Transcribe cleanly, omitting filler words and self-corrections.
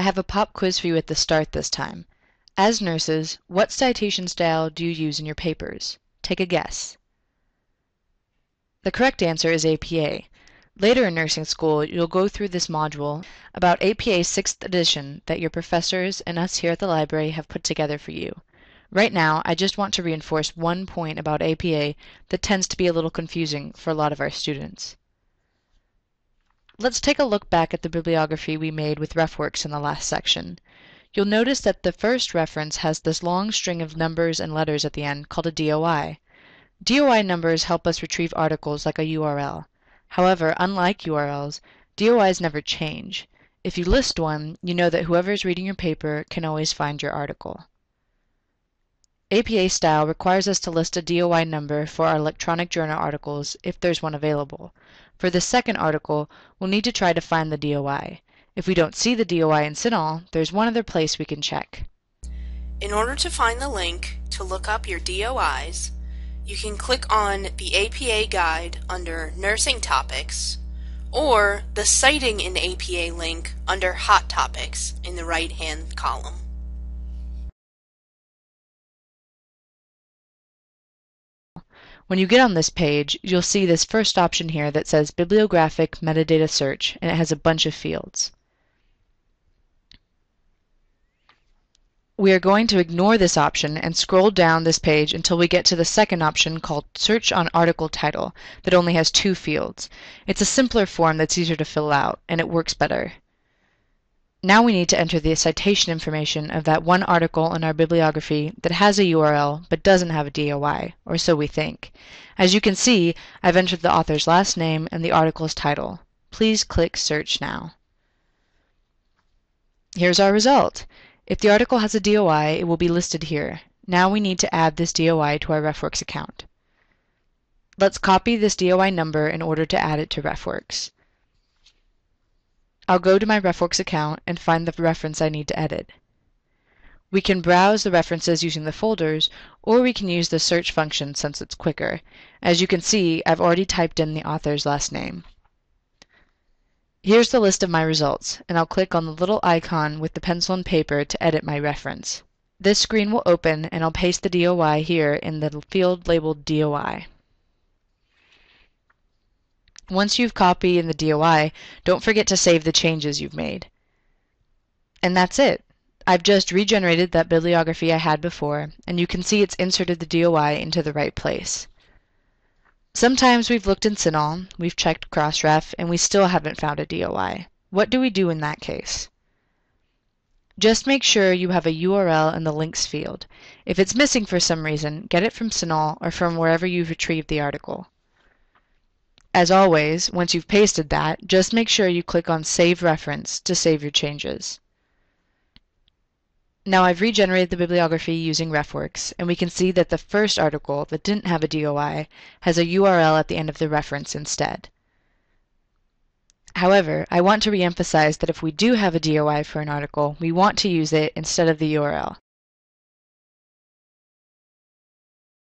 have a pop quiz for you at the start this time. As nurses, what citation style do you use in your papers? Take a guess. The correct answer is APA. Later in nursing school, you'll go through this module about APA 6th edition that your professors and us here at the library have put together for you. Right now, I just want to reinforce one point about APA that tends to be a little confusing for a lot of our students. Let's take a look back at the bibliography we made with Refworks in the last section. You'll notice that the first reference has this long string of numbers and letters at the end called a DOI. DOI numbers help us retrieve articles like a URL. However, unlike URLs, DOIs never change. If you list one, you know that whoever is reading your paper can always find your article. APA style requires us to list a DOI number for our electronic journal articles if there's one available. For the second article, we'll need to try to find the DOI. If we don't see the DOI in CINAHL, there's one other place we can check. In order to find the link to look up your DOIs, you can click on the APA guide under Nursing Topics or the Citing in APA link under Hot Topics in the right-hand column. When you get on this page, you'll see this first option here that says Bibliographic Metadata Search, and it has a bunch of fields. We are going to ignore this option and scroll down this page until we get to the second option called Search on Article Title that only has 2 fields. It's a simpler form that's easier to fill out, and it works better. Now we need to enter the citation information of that one article in our bibliography that has a URL but doesn't have a DOI, or so we think. As you can see, I've entered the author's last name and the article's title. Please click Search now. Here's our result. If the article has a DOI, it will be listed here. Now we need to add this DOI to our Refworks account. Let's copy this DOI number in order to add it to Refworks. I'll go to my Refworks account and find the reference I need to edit. We can browse the references using the folders, or we can use the search function since it's quicker. As you can see, I've already typed in the author's last name. Here's the list of my results, and I'll click on the little icon with the pencil and paper to edit my reference. This screen will open, and I'll paste the DOI here in the field labeled DOI. Once you've copied in the DOI, don't forget to save the changes you've made. And that's it. I've just regenerated that bibliography I had before, and you can see it's inserted the DOI into the right place. Sometimes we've looked in CINAHL, we've checked Crossref, and we still haven't found a DOI. What do we do in that case? Just make sure you have a URL in the links field. If it's missing for some reason, get it from CINAHL or from wherever you've retrieved the article. As always, once you've pasted that, just make sure you click on Save Reference to save your changes. Now I've regenerated the bibliography using Refworks, and we can see that the first article that didn't have a DOI has a URL at the end of the reference instead. However, I want to re-emphasize that if we do have a DOI for an article, we want to use it instead of the URL.